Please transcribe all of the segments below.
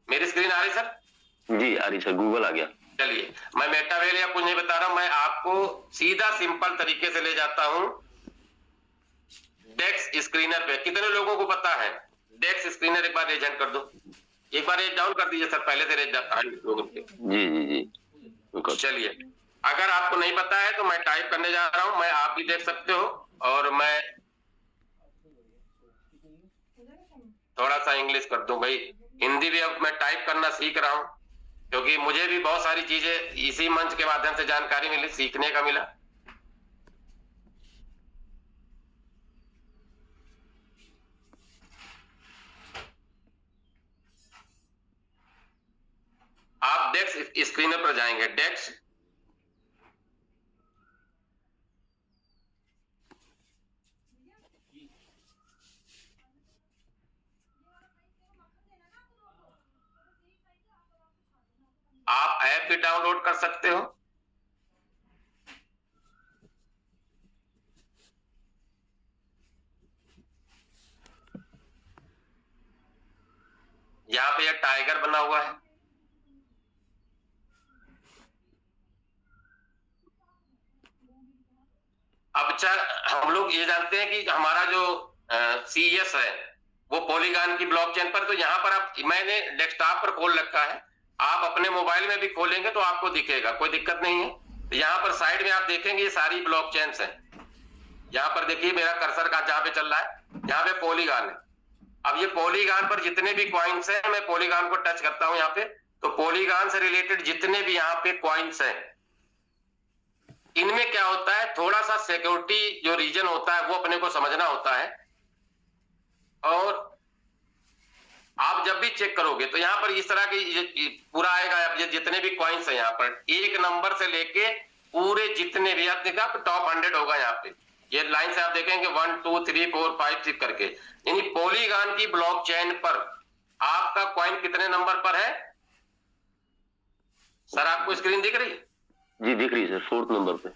मेरी स्क्रीन आ रही सर? जी आ रही सर, गूगल आ गया। चलिए, मैं मेटावेल या कुछ नहीं बता रहा हूं, मैं आपको सीधा सिंपल तरीके से ले जाता हूं डेक्स स्क्रीनर पे। कितने लोगों को पता है डेक्स स्क्रीनर? एक बार रेज हैंड कर दो, एक बार रेज डाउन कर दीजिए सर, पहले से रेज लोगों के। जी जी जी। चलिए, अगर आपको नहीं पता है तो मैं टाइप करने जा रहा हूं, मैं आप भी देख सकते हो, और मैं थोड़ा सा इंग्लिश कर दूं भाई, हिंदी भी अब मैं टाइप करना सीख रहा हूं, क्योंकि मुझे भी बहुत सारी चीजें इसी मंच के माध्यम से जानकारी मिली, सीखने का मिला। आप डेस्क स्क्रीनर पर जाएंगे, डेस्क, आप ऐप भी डाउनलोड कर सकते हो। यहाँ पे यह टाइगर बना हुआ है। अब अच्छा, हम लोग ये जानते हैं कि हमारा जो CES है वो पॉलीगॉन की ब्लॉकचेन पर, तो यहाँ पर आप, मैंने डेस्कटॉप पर खोल रखा है, आप अपने मोबाइल में भी खोलेंगे तो आपको दिखेगा, कोई दिक्कत नहीं है। तो यहाँ पर साइड में आप देखेंगे ये सारी ब्लॉकचेन्स हैं। यहाँ पर देखिए मेरा कर्सर का जहाँ पे चल रहा है, यहाँ पे पॉलीगॉन है। अब ये पॉलीगॉन पर जितने भी क्वाइंस हैं, मैं पॉलीगॉन को टच करता हूं यहाँ पे, तो पॉलीगॉन से रिलेटेड जितने भी यहाँ पे क्वाइंस हैं, इनमें क्या होता है, थोड़ा सा सिक्योरिटी जो रीजन होता है वो अपने को समझना होता है। और आप जब भी चेक करोगे तो यहाँ पर इस तरह की पूरा आएगा, ये जितने भी क्वाइंस हैं यहाँ पर, एक नंबर से लेके पूरे जितने भी टॉप 100 होगा यहाँ पे। ये लाइन से आप देखेंगे 1 2 3 4 5 6 करके, यानी पॉलीगॉन की ब्लॉकचेन पर आपका क्वाइन कितने नंबर पर है सर? आपको स्क्रीन दिख रही है? जी दिख रही है सर, 4th नंबर पे।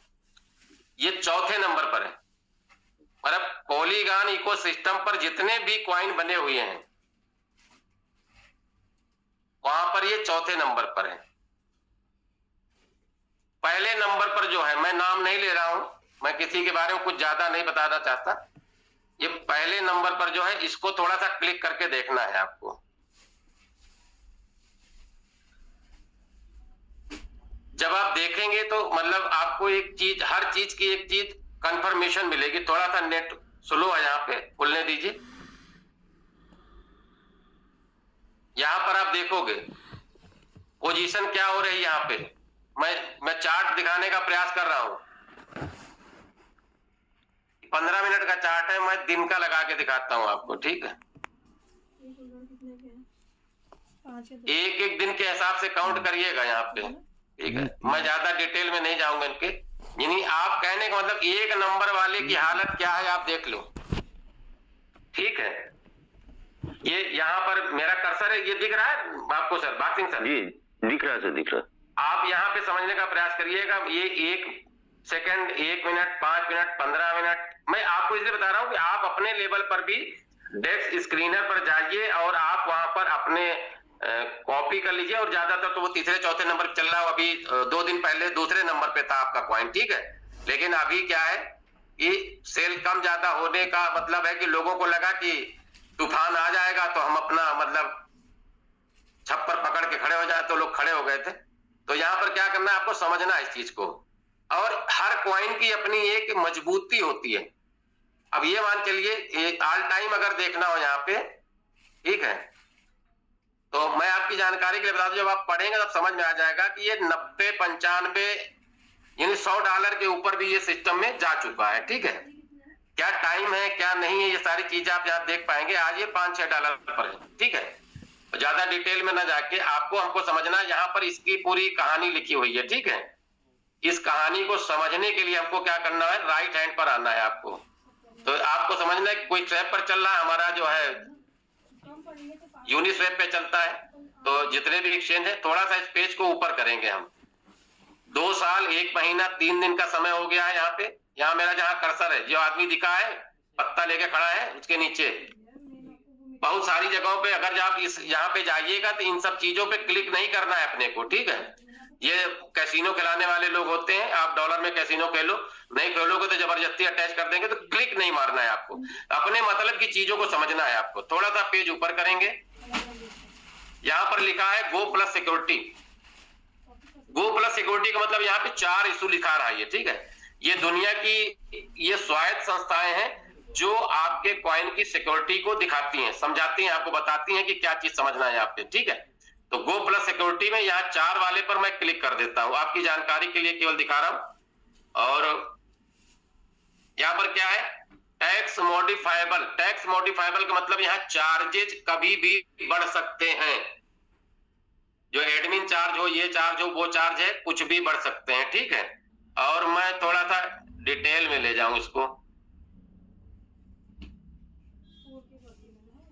ये 4थे नंबर पर है। मतलब पॉलीगॉन इकोसिस्टम पर जितने भी क्वाइन बने हुए हैं वहां पर ये 4थे नंबर पर है। पहले नंबर पर जो है, मैं नाम नहीं ले रहा हूं, मैं किसी के बारे में कुछ ज्यादा नहीं बताना चाहता, ये पहले नंबर पर जो है इसको थोड़ा सा क्लिक करके देखना है आपको। जब आप देखेंगे तो मतलब आपको एक चीज, हर चीज की एक चीज कंफर्मेशन मिलेगी। थोड़ा सा नेट स्लो है, यहाँ पे खुलने दीजिए। यहां पर आप देखोगे पोजीशन क्या हो रही है यहाँ पे, मैं चार्ट दिखाने का प्रयास कर रहा हूं। 15 मिनट का चार्ट है, मैं दिन का लगा के दिखाता हूं आपको, ठीक है? एक एक दिन के हिसाब से काउंट करिएगा यहाँ पे, ठीक है? मैं ज्यादा डिटेल में नहीं जाऊंगा इनके, यानी आप कहने का मतलब एक नंबर वाले की हालत क्या है आप देख लो, ठीक है? ये यहाँ पर मेरा कर्सर है, ये दिख रहा है आपको सर, बात सर? जी दिख रहा है सर, दिख रहा है। आप यहाँ पे समझने का प्रयास करिएगा, ये 1 सेकंड, 1 मिनट, 5 मिनट, 15 मिनट, मैं आपको इसलिए बता रहा हूं कि आप अपने लेवल पर भी डेस्क स्क्रीनर पर जाइए और आप वहां पर अपने कॉपी कर लीजिए। और ज्यादातर तो वो तीसरे चौथे नंबर पर चल रहा है, अभी 2 दिन पहले दूसरे नंबर पे था आपका क्वाइन, ठीक है? लेकिन अभी क्या है कि सेल कम ज्यादा होने का मतलब है कि लोगों को लगा कि तूफान आ जाएगा तो हम अपना मतलब छप्पर पकड़ के खड़े हो जाए, तो लोग खड़े हो गए थे। तो यहाँ पर क्या करना है, आपको समझना है इस चीज को। और हर क्वाइन की अपनी एक मजबूती होती है। अब ये मान चलिए ऑल टाइम अगर देखना हो यहाँ पे, ठीक है, तो मैं आपकी जानकारी के लिए बता दूं, जब आप पढ़ेंगे तब समझ में आ जाएगा कि ये 90 95 यानी $100 के ऊपर भी ये सिस्टम में जा चुका है, ठीक है? क्या टाइम है क्या नहीं है, ये सारी चीजें आप यहाँ देख पाएंगे। आज ये $5-6 पर है, ठीक है? ज्यादा डिटेल में ना जाके आपको हमको समझना, यहाँ पर इसकी पूरी कहानी लिखी हुई है, ठीक है? इस कहानी को समझने के लिए हमको क्या करना है, राइट हैंड पर आना है आपको। तो आपको समझना है कोई स्वैप पर चल रहा है, हमारा जो है यूनिस्वैप पे चलता है, तो जितने भी एक्सचेंज है थोड़ा सा इस पेज को ऊपर करेंगे हम। 2 साल 1 महीना 3 दिन का समय हो गया है यहाँ पे। यहाँ मेरा जहाँ कर्सर है, जो आदमी दिखा है पत्ता लेके खड़ा है उसके नीचे, बहुत सारी जगहों पे अगर आप इस यहाँ पे जाइएगा तो इन सब चीजों पे क्लिक नहीं करना है अपने को, ठीक है। ये कैसीनो खिलाने वाले लोग होते हैं, आप डॉलर में कैसीनो खेलो, नहीं खेलोगे तो जबरदस्ती अटैच कर देंगे, तो क्लिक नहीं मारना है आपको, अपने मतलब की चीजों को समझना है आपको। थोड़ा सा पेज ऊपर करेंगे, यहाँ पर लिखा है गो प्लस सिक्योरिटी। गो प्लस सिक्योरिटी का मतलब यहाँ पे 4 इशू लिखा रहा है, ठीक है। ये दुनिया की ये स्वायत्त संस्थाएं हैं जो आपके कॉइन की सिक्योरिटी को दिखाती हैं, समझाती हैं, आपको बताती हैं कि क्या चीज समझना है आपके, ठीक है। तो गो प्लस सिक्योरिटी में यहाँ 4 वाले पर मैं क्लिक कर देता हूं, आपकी जानकारी के लिए केवल दिखा रहा हूं। और यहाँ पर क्या है, टैक्स मॉडिफाइबल। टैक्स मॉडिफाइबल का मतलब यहाँ चार्जेज कभी भी बढ़ सकते हैं, जो एडमिन चार्ज हो, ये चार्ज हो, वो चार्ज है, कुछ भी बढ़ सकते हैं, ठीक है। और मैं थोड़ा सा डिटेल में ले जाऊं इसको,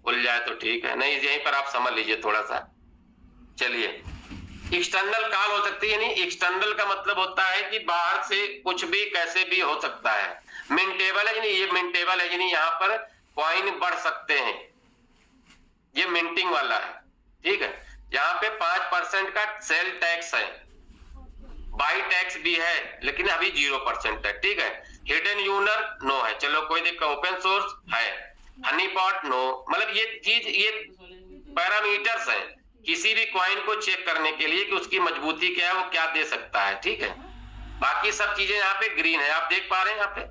खुल जाए तो ठीक है, नहीं यहीं पर आप समझ लीजिए थोड़ा सा। चलिए, एक्सटर्नल कॉल हो सकती है, नहीं एक्सटर्नल का मतलब होता है कि बाहर से कुछ भी कैसे भी हो सकता है। मिंटेबल है नहीं, ये मिंटेबल है नहीं, यहाँ पर कॉइन बढ़ सकते हैं, ये मिंटिंग वाला है, ठीक है। यहाँ पे 5% का सेल टैक्स है, बाई टैक्स भी है, लेकिन अभी 0% है, ठीक है। हिडन यूजर नो है, चलो कोई दिक्कत, ओपन सोर्स है, हनी पॉट नो, मतलब ये चीज, ये पैरामीटर्स हैं किसी भी कॉइन को चेक करने के लिए कि उसकी मजबूती क्या है, वो क्या दे सकता है, ठीक है। बाकी सब चीजें यहाँ पे ग्रीन है, आप देख पा रहे हैं यहाँ पे।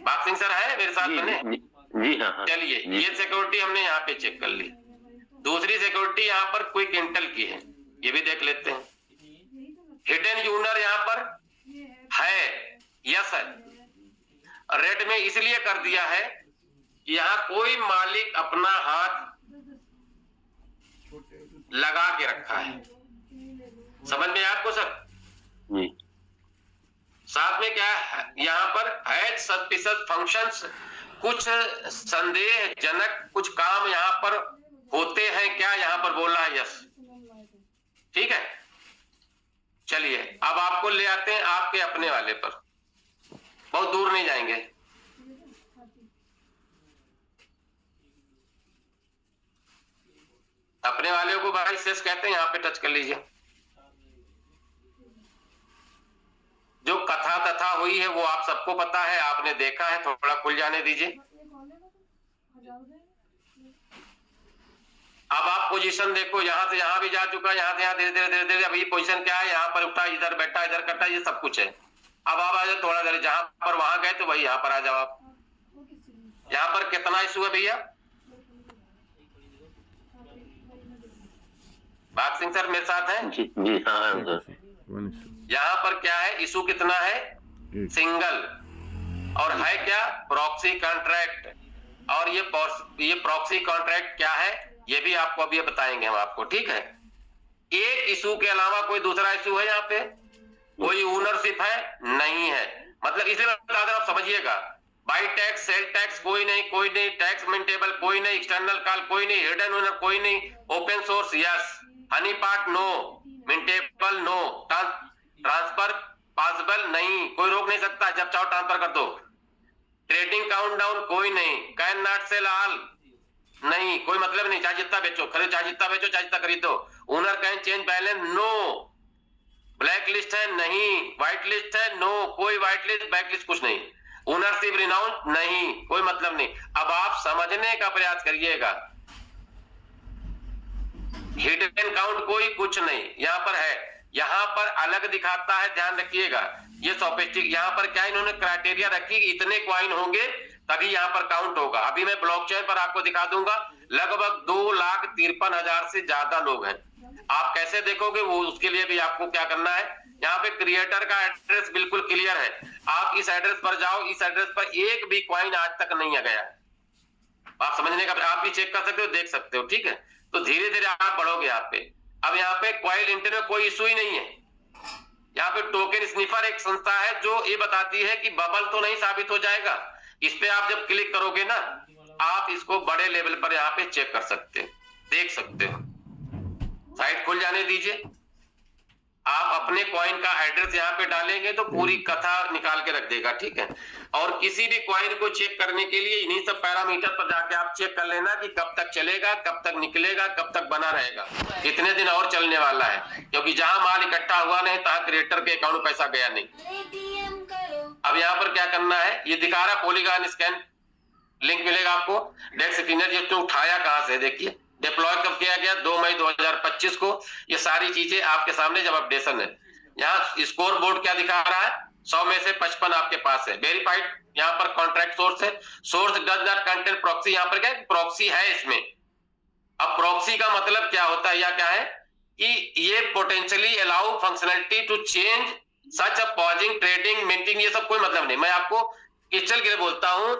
बात सिंह सर है मेरे साथ बने? जी हाँ। चलिए, ये सिक्योरिटी हमने यहाँ पे चेक कर ली। दूसरी सिक्योरिटी यहाँ पर क्विक इंटेल की है, ये भी देख लेते हैं। हिडन यूजर यहाँ पर है, यस है, रेड में इसलिए कर दिया है कि यहाँ कोई मालिक अपना हाथ लगा के रखा है, समझ में आपको सर? जी। साथ में क्या है यहाँ पर हैज सस्पिशियस फंक्शंस, कुछ संदेहजनक कुछ काम यहाँ पर होते हैं, क्या यहाँ पर बोल रहा है, यस, ठीक है। चलिए, अब आपको ले आते हैं आपके अपने वाले पर, बहुत दूर नहीं जाएंगे। अपने वाले को भाई सेस कहते हैं, यहाँ पे टच कर लीजिए। जो कथा तथा हुई है वो आप सबको पता है, आपने देखा है, थोड़ा खुल जाने दीजिए। अब आप पोजीशन देखो, यहाँ से यहाँ भी जा चुका है, यहाँ से यहाँ धीरे धीरे धीरे धीरे, अब ये पोजीशन क्या है, यहाँ पर उठा, इधर बैठा, इधर कटा, ये सब कुछ है। अब आप आ जाओ थोड़ा देर, जहां पर वहां गए तो वही यहाँ पर आ जाओ आप। यहाँ पर कितना इशू है भैया? बाग सिंह सर मेरे साथ हैं? जी हाँ सर। यहाँ पर क्या है, इशू कितना है? सिंगल। और है क्या? Proxy contract. और ये प्रॉक्सी कॉन्ट्रैक्ट क्या है ये भी आपको अभी बताएंगे हम आपको, ठीक है। एक इशू के अलावा कोई दूसरा इशू है यहाँ पे? कोई ओनरशिप है? नहीं है। मतलब इसे बता दें, आप समझिएगा, बाई टैक्स, सेल टैक्स कोई नहीं, टैक्स मिंटेबल कोई नहीं, एक्सटर्नल कॉल कोई नहीं, हिडन ओनर कोई नहीं, open source yes, honeypot no, mintable no, transfer possible नहीं, कोई रोक नहीं सकता, जब चाहो ट्रांसफर कर दो, ट्रेडिंग काउंटडाउन कोई नहीं, कैन नॉट सेल ऑल नहीं, कोई मतलब नहीं, चाहे जितना बेचो खरीदो, चाहे जितना बेचो, चाहे जितना खरीदो, owner can change balance no, black list है नहीं, व्हाइट लिस्ट है नो, कोई व्हाइट लिस्ट ब्लैक लिस्ट कुछ नहीं, ओनरशिप रिनाउंस नहीं, कोई मतलब नहीं। अब आप समझने का प्रयास करिएगा, हिडन काउंट कोई कुछ नहीं, यहाँ पर है, यहाँ पर अलग दिखाता है, ध्यान रखिएगा। ये सोफिस्टिक, यहाँ पर क्या इन्होंने क्राइटेरिया रखी, इतने क्वाइन होंगे तभी यहाँ पर काउंट होगा। अभी मैं ब्लॉकचेन पर आपको दिखा दूंगा, लगभग 2,53,000 से ज्यादा लोग हैं। आप कैसे देखोगे वो, उसके लिए भी आपको क्या करना है, यहाँ पे क्रिएटर का एड्रेस बिल्कुल क्लियर है, आप इस एड्रेस पर जाओ, इस एड्रेस पर एक भी क्वाइन आज तक नहीं आ गया। आप समझने का, आप भी चेक कर सकते हो, देख सकते हो, ठीक है। तो धीरे धीरे आप बढ़ोगे यहाँ पे। अब यहाँ पे क्वाइल इंटर में कोई इशू ही नहीं है। यहाँ पे टोकन स्निफर एक संस्था है जो ये बताती है कि बबल तो नहीं साबित हो जाएगा। इस पे आप जब क्लिक करोगे ना, आप इसको बड़े लेवल पर यहाँ पे चेक कर सकते हो, देख सकते हो। साइट खुल जाने दीजिए। आप अपने कॉइन का एड्रेस यहाँ पे डालेंगे तो पूरी कथा निकाल के रख देगा, ठीक है। और किसी भी कॉइन को चेक करने के लिए इन्हीं सब पैरामीटर पर जाके आप चेक कर लेना कि कब तक चलेगा, कब तक निकलेगा, कब तक बना रहेगा, कितने दिन और चलने वाला है, क्योंकि जहां माल इकट्ठा हुआ नहीं तहां क्रिएटर के अकाउंट में पैसा गया नहीं। अब यहाँ पर क्या करना है, ये दिखा रहा पॉलीगॉन स्कैन लिंक मिलेगा आपको। डेक्स स्क्रीनर ये तो उठाया कहां से, देखिए डिप्लॉय कब किया गया, 2 मई 2025 को। ये सारी चीजें आपके सामने जब अपडेशन है। यहाँ स्कोर बोर्ड क्या दिखा रहा है, 100 में से 55 आपके पास है। वेरीफाइड यहाँ पर कॉन्ट्रैक्ट सोर्स है। Source does not contain proxy, यहाँ पर क्या है, प्रॉक्सी है इसमें। अब प्रॉक्सी का मतलब क्या होता है या क्या है कि ये potentially allow functionality to change such a pausing trading minting, ये सब कोई मतलब नहीं। मैं आपको क्रिस्टल के लिए बोलता हूं,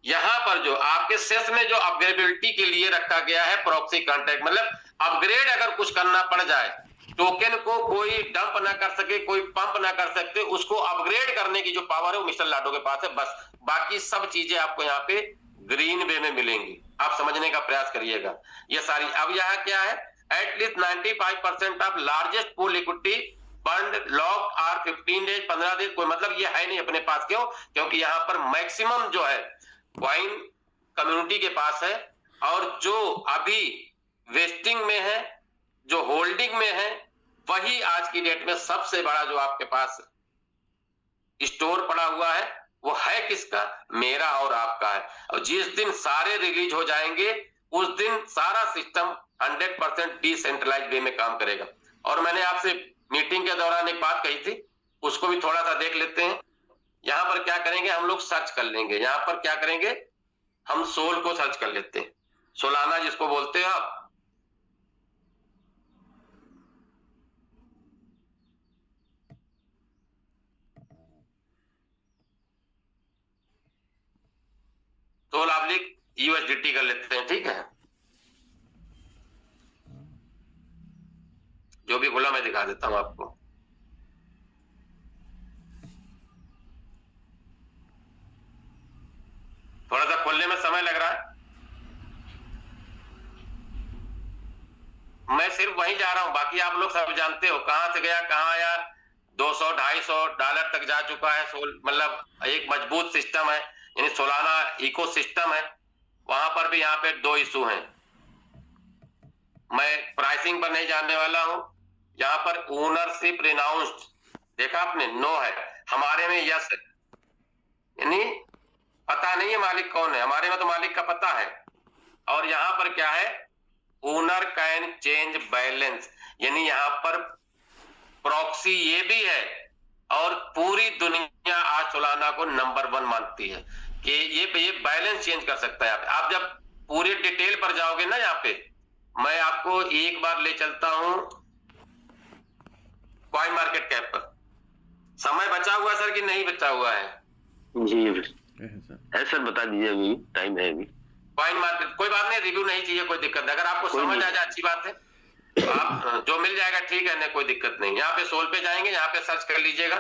यहां पर जो आपके सेस में जो अपग्रेडेबिलिटी के लिए रखा गया है प्रॉक्सी कॉन्ट्रैक्ट, मतलब अपग्रेड अगर कुछ करना पड़ जाए, टोकन को कोई डंप ना कर सके, कोई पंप ना कर सकते, उसको अपग्रेड करने की जो पावर है वो मिस्टर लाडो के पास है बस। बाकी सब चीजें आपको यहाँ पे ग्रीन वे में मिलेंगी, आप समझने का प्रयास करिएगा ये सारी। अब यहाँ क्या है, at least 95% of largest pool equity fund lock are 15 days, 15 दिन, कोई मतलब ये है नहीं अपने पास। क्यों? क्योंकि यहाँ पर मैक्सिमम जो है कॉइन कम्युनिटी के पास है, और जो अभी वेस्टिंग में है, जो होल्डिंग में है, वही आज की डेट में सबसे बड़ा जो आपके पास स्टोर पड़ा हुआ है वो है किसका, मेरा और आपका है। और जिस दिन सारे रिलीज हो जाएंगे उस दिन सारा सिस्टम 100% डिसेंट्रलाइज वे में काम करेगा। और मैंने आपसे मीटिंग के दौरान एक बात कही थी, उसको भी थोड़ा सा देख लेते हैं। यहां पर क्या करेंगे, हम लोग सर्च कर लेंगे। यहां पर क्या करेंगे, हम सोल को सर्च कर लेते हैं, सोलाना जिसको बोलते हो आप। सोल ऑब्लिक यूएसडीटी कर लेते हैं, ठीक है। जो भी खुला मैं दिखा देता हूं आपको। थोड़ा सा खोलने में समय लग रहा है, मैं सिर्फ वहीं जा रहा हूं, बाकी आप लोग सब जानते हो कहां से गया कहां आया। 200-250 डॉलर तक जा चुका है सोल, मतलब एक मजबूत सिस्टम है, यानी सोलाना इको सिस्टम है। वहां पर भी यहाँ पे 2 इशू हैं, मैं प्राइसिंग पर नहीं जानने वाला हूं। यहाँ पर ओनरशिप रिनाउंस्ड देखा आपने, नो है, हमारे में यस है, यानी पता नहीं है मालिक कौन है, हमारे में तो मालिक का पता है। और यहाँ पर क्या है, ओनर कैन चेंज बैलेंस, यानी यहाँ पर प्रॉक्सी ये भी है। और पूरी दुनिया आज सोलाना को नंबर 1 मानती है कि ये बैलेंस चेंज कर सकता है। आप जब पूरी डिटेल पर जाओगे ना, यहाँ पे मैं आपको एक बार ले चलता हूं कॉइन मार्केट कैप पर। समय बचा हुआ सर कि नहीं बचा हुआ है? जी है सर, बता दीजिए, अभी टाइम है। अभी कॉइन मार्केट कोई बात नहीं, रिव्यू नहीं चाहिए, कोई दिक्कत नहीं। अगर आपको समझ आ जाए अच्छी बात है, तो आप जो मिल जाएगा ठीक है, नहीं कोई दिक्कत नहीं। यहाँ पे सोल पे जाएंगे, यहाँ पे सर्च कर लीजिएगा,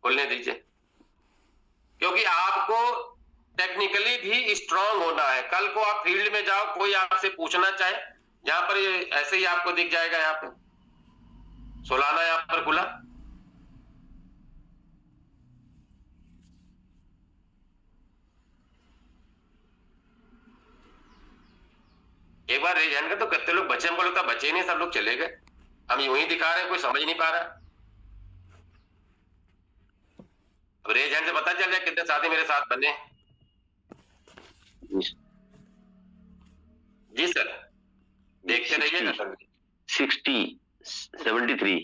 खोलने दीजिए, क्योंकि आपको टेक्निकली भी स्ट्रांग होना है। कल को आप फील्ड में जाओ, कोई आपसे पूछना चाहे, यहाँ पर ये ऐसे ही आपको दिख जाएगा। यहाँ पे सोलाना यहाँ पर खुला, एक बार रेज हैंड का तो कितने लोग बचे, हमको लगता है बचे नहीं, सब लोग चले गए। हम यूं ही दिखा रहे हैं, कोई समझ नहीं पा रहा। अब रेज हैंड से पता चल जाए कितने साथी मेरे साथ बने। जी सर, देखते रहिएगा सर। 60, 73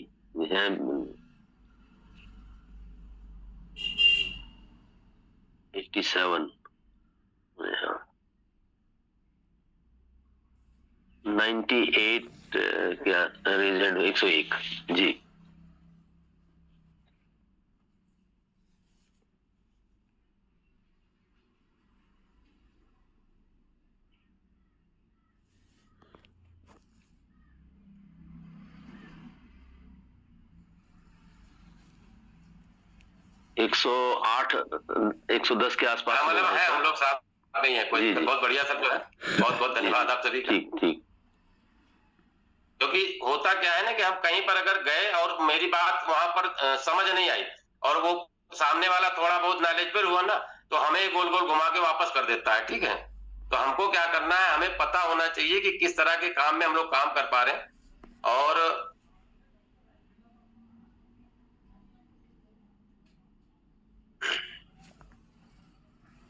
है, 87, 98 क्या रिजल्ट 101 जी। एक 108, 110 के आसपास मतलब है, हम लोग साथ नहीं है कोई। बहुत बढ़िया सर, जो है बहुत बहुत धन्यवाद आप सभी का। ठीक ठीक। क्योंकि होता क्या है ना कि हम कहीं पर अगर गए और मेरी बात वहां पर समझ नहीं आई और वो सामने वाला थोड़ा बहुत नॉलेजेबल हुआ ना, तो हमें गोल गोल घुमा के वापस कर देता है। ठीक है, तो हमको क्या करना है, हमें पता होना चाहिए कि किस तरह के काम में हम लोग काम कर पा रहे हैं। और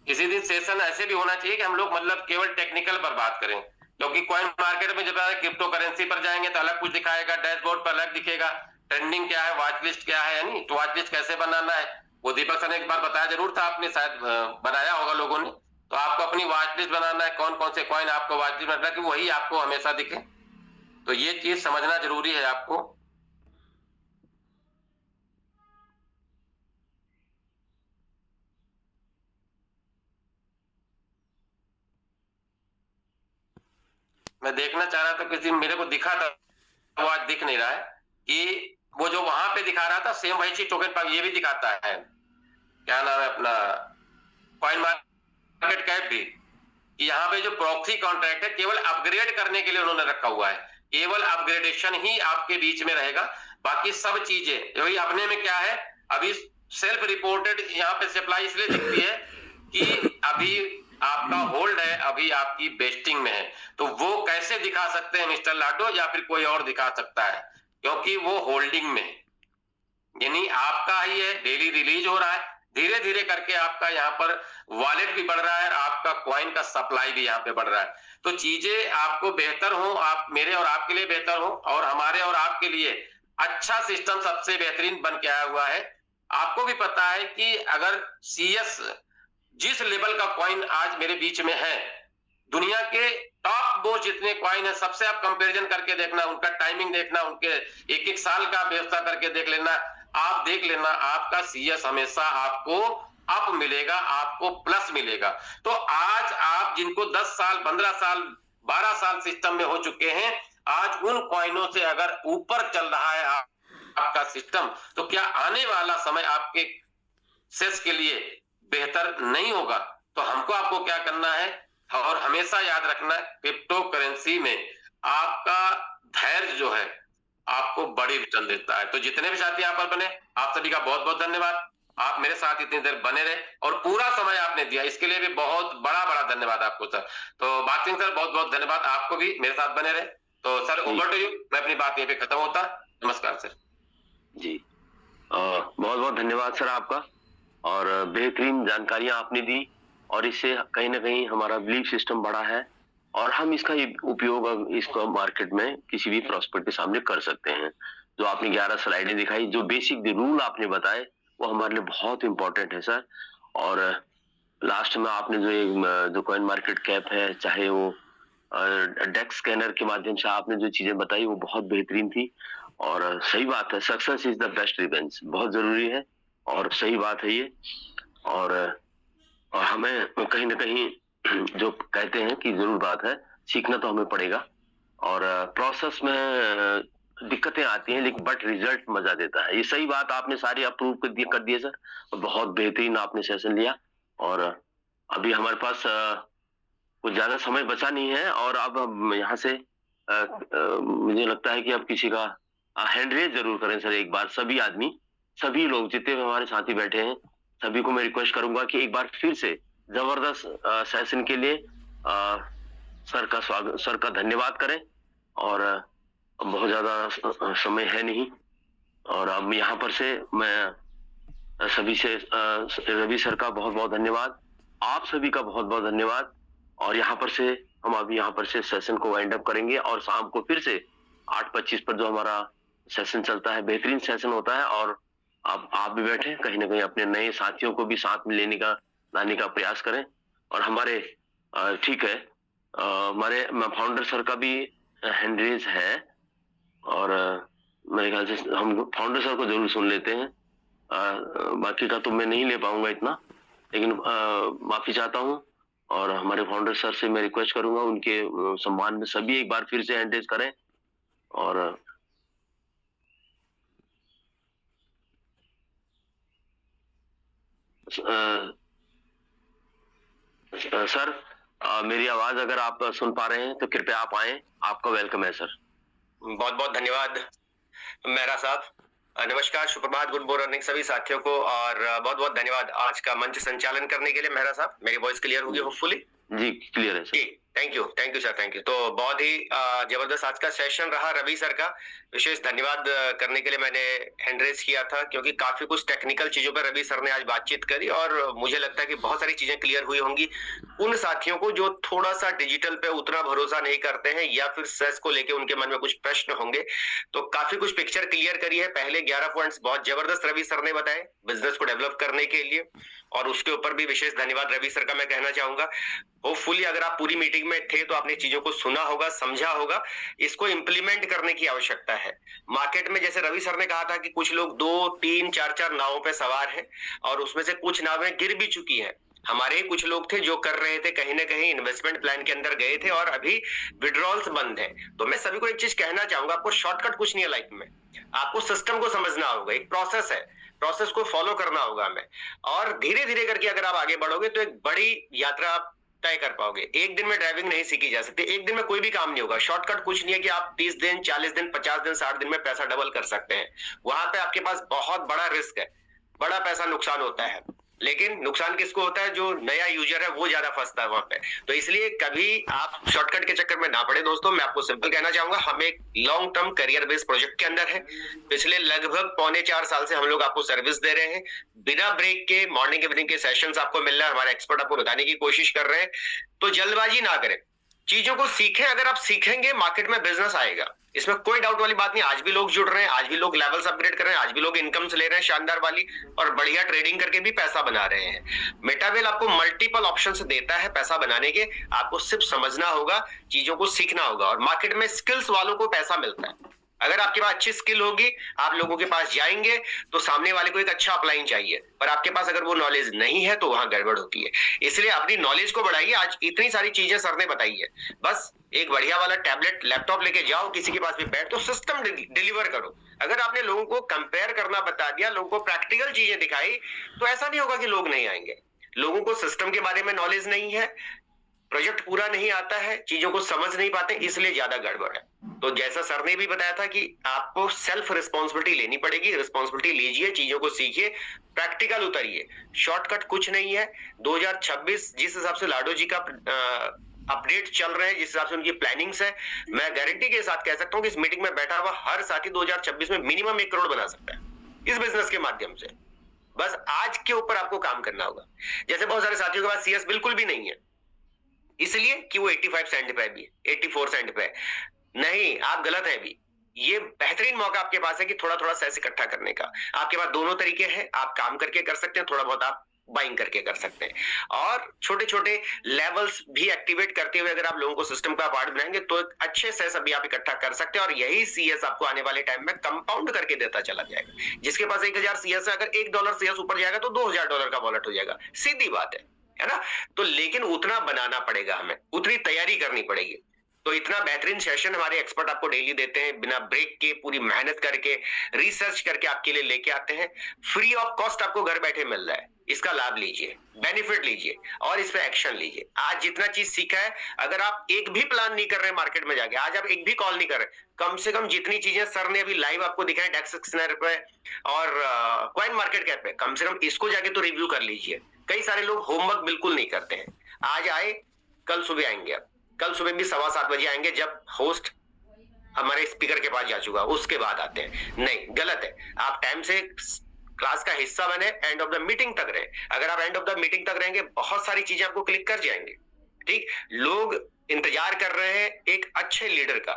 किसी दिन सेशन ऐसे भी होना चाहिए कि हम लोग मतलब केवल टेक्निकल पर बात करें, क्योंकि कॉइन मार्केट में जब क्रिप्टो करेंसी पर जाएंगे तो अलग कुछ दिखाएगा, डैशबोर्ड पर अलग दिखेगा, ट्रेंडिंग क्या है, वॉच लिस्ट क्या है, यानी तो वॉच लिस्ट कैसे बनाना है वो दीपक सर ने एक बार बताया जरूर था, आपने शायद बनाया होगा लोगों ने। तो आपको अपनी वॉच लिस्ट बनाना है, कौन कौन से कॉइन आपको वॉच लिस्ट बनाना है कि वही आपको हमेशा दिखे। तो ये चीज समझना जरूरी है आपको। मैं देखना चाह रहा था किसी मेरे को दिखा था, वो आज दिख नहीं रहा है कि वो जो वहां पे दिखा रहा था सेम वही चीज टोकन पर ये भी दिखाता है, क्या नाम है अपना, कॉइन मार्केट कैप भी, कि यहाँ पे जो प्रॉक्सी कॉन्ट्रैक्ट है केवल अपग्रेड करने के लिए उन्होंने रखा हुआ है, केवल अपग्रेडेशन ही आपके बीच में रहेगा, बाकी सब चीजें वही अपने में क्या है। अभी सेल्फ रिपोर्टेड यहाँ पे सप्लाई इसलिए दिखती है कि अभी आपका होल्ड है, अभी आपकी बेस्टिंग में है, तो वो कैसे दिखा सकते हैं मिस्टर लाडो, या फिर कोई और दिखा सकता है, क्योंकि वो होल्डिंग में है, यानी आपका ही है, डेली रिलीज हो रहा है, धीरे धीरे करके आपका यहाँ पर वॉलेट भी बढ़ रहा है और आपका कॉइन का सप्लाई भी यहाँ पे बढ़ रहा है। तो चीजें आपको बेहतर हो, आप मेरे और आपके लिए बेहतर हो, और हमारे और आपके लिए अच्छा सिस्टम सबसे बेहतरीन बन के आया हुआ है। आपको भी पता है कि अगर सीएस जिस लेवल का कॉइन आज मेरे बीच में है, दुनिया के टॉप मोस्ट जितने कॉइन है सबसे आप कंपैरिजन करके देखना, उनका टाइमिंग देखना, उनके एक एक साल का व्यवस्था करके देख लेना, आप देख लेना, आपका सीएस हमेशा आपको अप मिलेगा, आपको प्लस मिलेगा। तो आज आप जिनको 10 साल 15 साल 12 साल सिस्टम में हो चुके हैं, आज उन कॉइनों से अगर ऊपर चल रहा है आपका सिस्टम, तो क्या आने वाला समय आपके सेस के लिए बेहतर नहीं होगा? तो हमको आपको क्या करना है, और हमेशा याद रखना है, क्रिप्टो करेंसी में आपका धैर्य जो है आपको बड़ी रिटर्न देता है। तो जितने भी साथी यहाँ पर बने, आप सभी का बहुत बहुत धन्यवाद। आप मेरे साथ इतनी देर बने रहे और पूरा समय आपने दिया, इसके लिए भी बहुत बड़ा बड़ा धन्यवाद आपको सर। तो बात सिंह सर, बहुत बहुत धन्यवाद, आपको भी मेरे साथ बने रहे। तो सर ओवर टू यू, मैं अपनी बात यहीं पे खत्म होता। नमस्कार सर जी। बहुत बहुत धन्यवाद सर आपका, और बेहतरीन जानकारियां आपने दी, और इससे कहीं ना कहीं हमारा बिलीफ सिस्टम बढ़ा है, और हम इसका उपयोग अब इसको मार्केट में किसी भी प्रॉस्पेक्ट के सामने कर सकते हैं। जो आपने 11 स्लाइडें दिखाई, जो बेसिक रूल आपने बताए, वो हमारे लिए बहुत इंपॉर्टेंट है सर। और लास्ट में आपने जो कॉइन मार्केट कैप है, चाहे वो डेक्स स्कैनर के माध्यम से आपने जो चीजें बताई, वो बहुत बेहतरीन थी। और सही बात है, success is the best revenge, बहुत जरूरी है, और सही बात है ये। और हमें कहीं ना कहीं जो कहते हैं कि जरूर बात है, सीखना तो हमें पड़ेगा, और प्रोसेस में दिक्कतें आती हैं, लेकिन बट रिजल्ट मजा देता है। ये सही बात आपने सारी अप्रूव कर दिए सर, बहुत बेहतरीन आपने सेशन लिया। और अभी हमारे पास कुछ ज्यादा समय बचा नहीं है, और अब हम यहाँ से मुझे लगता है कि अब किसी का हैंड रेज जरूर करें सर एक बार, सभी आदमी, सभी लोग जितने भी हमारे साथी बैठे हैं, सभी को मैं रिक्वेस्ट करूंगा कि एक बार फिर से जबरदस्त सेशन के लिए सर का स्वागत, सर का धन्यवाद करें। और बहुत ज्यादा समय है नहीं, और अब यहाँ पर से मैं सभी से रवि सर का बहुत बहुत धन्यवाद, आप सभी का बहुत बहुत धन्यवाद। और यहाँ पर से हम अभी यहाँ पर से सेशन को वाइंड अप करेंगे, और शाम को फिर से 8:25 पर जो हमारा सेशन चलता है, बेहतरीन सेशन होता है, और आप भी बैठे कहीं ना कहीं अपने नए साथियों को भी साथ में लाने का प्रयास करें। और हमारे ठीक है, हमारे फाउंडर सर का भी हैंड रेज है, और मेरे ख्याल से हम फाउंडर सर को जरूर सुन लेते हैं। बाकी का तो मैं नहीं ले पाऊंगा इतना, लेकिन माफी चाहता हूँ, और हमारे फाउंडर सर से मैं रिक्वेस्ट करूंगा, उनके सम्मान में सभी एक बार फिर से हैंड रेज करें। और सर, मेरी आवाज अगर आप सुन पा रहे हैं तो कृपया आप आए, आपका वेलकम है सर। बहुत बहुत धन्यवाद मेहरा साहब। नमस्कार, सुप्रभात, गुड मॉर्निंग सभी साथियों को, और बहुत बहुत धन्यवाद आज का मंच संचालन करने के लिए मेहरा साहब। मेरी वॉइस क्लियर होगी होपफुली? जी क्लियर है सर। जी, thank you sir, thank you. तो बहुत ही जबरदस्त आज का सेशन रहा। रवि सर का विशेष धन्यवाद करने के लिए मैंने हैंड रेज किया था, क्योंकि काफी कुछ टेक्निकल चीजों पर रवि सर ने आज बातचीत करी और मुझे लगता है कि बहुत सारी चीजें क्लियर हुई होंगी उन साथियों को जो थोड़ा सा डिजिटल पे उतना भरोसा नहीं करते हैं, या फिर सेस को लेके उनके मन में कुछ प्रश्न होंगे। तो काफी कुछ पिक्चर क्लियर करी है। पहले 11 पॉइंट्स बहुत जबरदस्त रवि सर ने बताए बिजनेस को डेवलप करने के लिए, और उसके ऊपर भी विशेष धन्यवाद रवि सर का मैं कहना चाहूंगा। होपफुली अगर आप पूरी मीटिंग में थे तो आपने चीजों को सुना होगा, समझा होगा। इसको इंप्लीमेंट करने की आवश्यकता है। मार्केट में जैसे रवि सर ने कहा था कि कुछ लोग 2, 3, 4 नावों पे सवार हैं, और उसमें से कुछ नावें गिर भी चुकी हैं। हमारे ही कुछ लोग थे जो कर रहे थे, कहीं ना कहीं इन्वेस्टमेंट प्लान के अंदर गए थे और अभी विड्रॉल्स बंद है। तो मैं सभी को एक चीज कहना चाहूंगा, आपको शॉर्टकट कुछ नहीं है लाइफ में। आपको सिस्टम को समझना होगा, एक प्रोसेस है, प्रोसेस को फॉलो करना होगा हमें, और धीरे धीरे करके अगर आप आगे बढ़ोगे तो एक बड़ी यात्रा आप तय कर पाओगे। एक दिन में ड्राइविंग नहीं सीखी जा सकती, एक दिन में कोई भी काम नहीं होगा। शॉर्टकट कुछ नहीं है कि आप 30 दिन, 40 दिन, 50 दिन, 60 दिन में पैसा डबल कर सकते हैं। वहां पे आपके पास बहुत बड़ा रिस्क है, बड़ा पैसा नुकसान होता है। लेकिन नुकसान किसको होता है? जो नया यूजर है वो ज्यादा फंसता है वहां पे। तो इसलिए कभी आप शॉर्टकट के चक्कर में ना पड़े दोस्तों। मैं आपको सिंपल कहना चाहूंगा, हम एक long term career based project के अंदर है। पिछले लगभग 3.25 साल से हम लोग आपको सर्विस दे रहे हैं, बिना ब्रेक के। मॉर्निंग इवनिंग के सेशंस आपको मिल रहा है, हमारे एक्सपर्ट आपको बताने की कोशिश कर रहे हैं। तो जल्दबाजी ना करें, चीजों को सीखें। अगर आप सीखेंगे मार्केट में बिजनेस आएगा, इसमें कोई डाउट वाली बात नहीं। आज भी लोग जुड़ रहे हैं, आज भी लोग लेवल्स अपग्रेड कर रहे हैं, आज भी लोग इनकम्स ले रहे हैं शानदार वाली, और बढ़िया ट्रेडिंग करके भी पैसा बना रहे हैं। मेटावेल आपको मल्टीपल ऑप्शंस देता है पैसा बनाने के। आपको सिर्फ समझना होगा, चीजों को सीखना होगा, और मार्केट में स्किल्स वालों को पैसा मिलता है। अगर आपके पास अच्छी स्किल होगी, आप लोगों के पास जाएंगे तो सामने वाले को एक अच्छा अपलाइन चाहिए, पर आपके पास अगर वो नॉलेज नहीं है तो वहां गड़बड़ होती है। इसलिए अपनी नॉलेज को बढ़ाइए। आज इतनी सारी चीजें सर ने बताई है, बस एक बढ़िया वाला टैबलेट, लैपटॉप लेके जाओ, किसी के पास भी बैठ तो सिस्टम डिलीवर करो। अगर आपने लोगों को कंपेयर करना बता दिया, लोगों को प्रैक्टिकल चीजें दिखाई, तो ऐसा नहीं होगा कि लोग नहीं आएंगे। लोगों को सिस्टम के बारे में नॉलेज नहीं है, प्रोजेक्ट पूरा नहीं आता है, चीजों को समझ नहीं पाते, इसलिए ज्यादा गड़बड़ है। तो जैसा सर ने भी बताया था कि आपको सेल्फ रिस्पॉन्सिबिलिटी लेनी पड़ेगी। रिस्पॉन्सिबिलिटी लीजिए, चीजों को सीखिए, प्रैक्टिकल उतरिए। शॉर्टकट कुछ नहीं है। 2026 जिस हिसाब से लाडो जी का अपडेट चल रहे हैं, जिस हिसाब से उनकी प्लानिंग्स है, मैं गारंटी के साथ कह सकता हूं कि इस मीटिंग में बैठा हुआ हर साथी 2026 में मिनिमम 1 करोड़ बना सकता है इस बिजनेस के माध्यम से। बस आज के ऊपर आपको काम करना होगा। जैसे बहुत सारे साथियों के पास सीएस बिल्कुल भी नहीं है, इसलिए कि वो 85 सेंट पे भी, 84 सेंट पे नहीं। आप गलत है अभी। ये बेहतरीन मौका आपके पास है कि थोड़ा थोड़ा सेस इकट्ठा करने का। आपके पास दोनों तरीके हैं, आप काम करके कर सकते हैं, थोड़ा बहुत आप बाइंग करके कर सकते हैं, और छोटे छोटे लेवल्स भी एक्टिवेट करते हुए अगर आप लोगों को सिस्टम का पार्ट बनाएंगे तो एक अच्छे सेस अभी आप इकट्ठा कर सकते हैं, और यही सीएस आपको आने वाले टाइम में कंपाउंड करके देता चला जाएगा। जिसके पास 1000 सीएस है, अगर $1 सीएस ऊपर जाएगा तो $2000 का वॉलेट हो जाएगा। सीधी बात है ना? तो लेकिन उतना बनाना पड़ेगा, हमें उतनी तैयारी करनी पड़ेगी। तो इतना बेहतरीन सेशन हमारे एक्सपर्ट आपको डेली देते हैं, बिना ब्रेक के, पूरी मेहनत करके, रिसर्च करके आपके लिए लेके आते हैं। फ्री ऑफ कॉस्ट आपको घर बैठे मिल रहा है। इसका लाभ लीजिए, बेनिफिट लीजिए, और इस पे एक्शन लीजिए। आज जितना चीज सीखा है, अगर आप एक भी प्लान नहीं कर रहे मार्केट में जाके, आज आप एक भी कॉल नहीं कर रहे, कम से कम जितनी चीजें सर ने अभी लाइव आपको दिखाई डेक्स एक्सचेंज पे और कॉइन मार्केट कैप पे, कम से कम इसको जाके तो रिव्यू कर लीजिए। कई सारे लोग होमवर्क बिल्कुल नहीं करते हैं। आज आए, कल सुबह आएंगे, कल सुबह भी 7:15 बजे आएंगे, जब होस्ट हमारे स्पीकर के पास जा चुका, उसके बाद आते हैं। नहीं, गलत है। आप टाइम से क्लास का हिस्सा बने, एंड ऑफ द मीटिंग तक रहे। अगर आप एंड ऑफ द मीटिंग तक रहेंगे, बहुत सारी चीजें आपको क्लिक कर जाएंगे। ठीक, लोग इंतजार कर रहे हैं एक अच्छे लीडर का,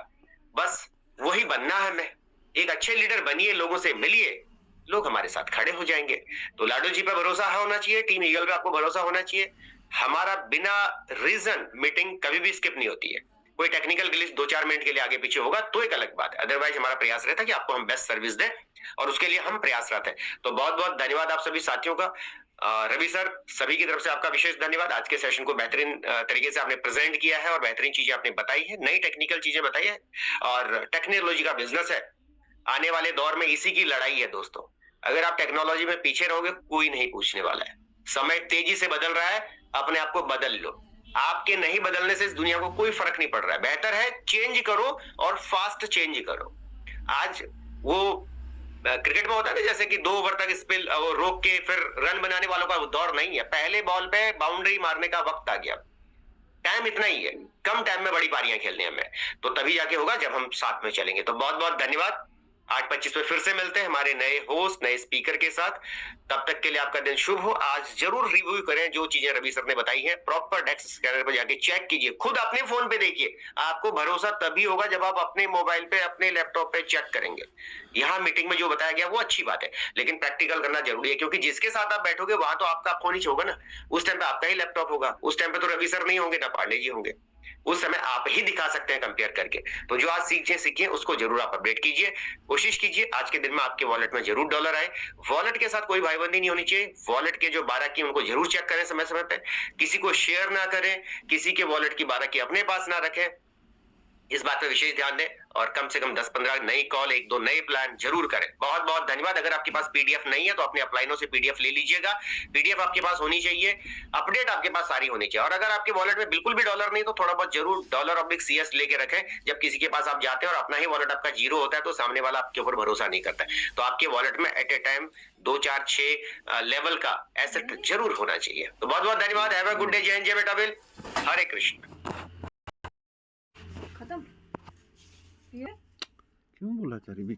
बस वही बनना है। हमें एक अच्छे लीडर बनिए, लोगों से मिलिए, लोग हमारे साथ खड़े हो जाएंगे। तो लाडो जी पे भरोसा होना चाहिए, टीम ईगल पे आपको भरोसा होना चाहिए। हमारा बिना रीजन मीटिंग कभी भी स्किप नहीं होती है। कोई टेक्निकल ग्लिच 2-4 मिनट के लिए आगे पीछे होगा तो एक अलग बात है, अदरवाइज हमारा प्रयास रहता है कि आपको हम बेस्ट सर्विस दें, और उसके लिए हम प्रयासरत हैं। तो बहुत बहुत धन्यवाद आप सभी साथियों का। रवि सर, सभी की तरफ से आपका विशेष धन्यवाद। आज के सेशन को बेहतरीन तरीके से आपने प्रेजेंट किया है, और बेहतरीन चीजें आपने बताई है, नई टेक्निकल चीजें बताई है, और टेक्नोलॉजी का बिजनेस है। आने वाले दौर में इसी की लड़ाई है दोस्तों। अगर आप टेक्नोलॉजी में पीछे रहोगे, कोई नहीं पूछने वाला है। समय तेजी से बदल रहा है, अपने आप को बदल लो। आपके नहीं बदलने से इस दुनिया को कोई फर्क नहीं पड़ रहा है। बेहतर है चेंज करो और फास्ट चेंज करो। आज वो क्रिकेट में होता है ना, जैसे कि 2 ओवर तक स्पिल वो रोक के फिर रन बनाने वालों का दौर नहीं है। पहले बॉल पे बाउंड्री मारने का वक्त आ गया। टाइम इतना ही है, कम टाइम में बड़ी पारियां खेलने हमें, तो तभी जाके होगा जब हम साथ में चलेंगे। तो बहुत बहुत धन्यवाद। 8:25 में फिर से मिलते हैं हमारे नए होस्ट, नए स्पीकर के साथ। तब तक के लिए आपका दिन शुभ हो। आज जरूर रिव्यू करें जो चीजें रवि सर ने बताई हैं। प्रॉपर डेक्स स्कैनर पर जाके चेक कीजिए, खुद अपने फोन पे देखिए। आपको भरोसा तभी होगा जब आप अपने मोबाइल पे, अपने लैपटॉप पे चेक करेंगे। यहाँ मीटिंग में जो बताया गया वो अच्छी बात है, लेकिन प्रैक्टिकल करना जरूरी है, क्योंकि जिसके साथ आप बैठोगे वहां तो आपका फोन ही होगा ना। उस टाइम पे आपका ही लैपटॉप होगा। उस टाइम पे तो रवि सर नहीं होंगे, ना पांडे जी होंगे। उस समय आप ही दिखा सकते हैं कंपेयर करके। तो जो आज सीखे उसको जरूर आप अपडेट कीजिए। कोशिश कीजिए आज के दिन में आपके वॉलेट में जरूर डॉलर आए। वॉलेट के साथ कोई भाईबंदी नहीं होनी चाहिए। वॉलेट के जो 12 की उनको जरूर चेक करें समय समय पे। किसी को शेयर ना करें, किसी के वॉलेट की 12 की अपने पास ना रखें। इस बात पे विशेष ध्यान दें और कम से कम 10-15 नई कॉल, 1-2 नए प्लान जरूर करें। बहुत बहुत धन्यवाद। अगर आपके पास पीडीएफ नहीं है तो अपने अपलाइनों से पीडीएफ ले लीजिएगा। पीडीएफ आपके पास होनी चाहिए, अपडेट आपके पास सारी होनी चाहिए। और अगर आपके वॉलेट में बिल्कुल भी डॉलर नहीं तो थोड़ा बहुत जरूर $CS लेके रखें। जब किसी के पास आप जाते हैं और अपना ही वॉलेट आपका जीरो होता है तो सामने वाला आपके ऊपर भरोसा नहीं करता है। तो आपके वॉलेट में एट ए टाइम 2, 4, 6 लेवल का एसेट जरूर होना चाहिए। तो बहुत बहुत धन्यवाद। Have a good day. जय बेटा बिल। हरे कृष्ण। खत्म। क्यों बोला चारी भी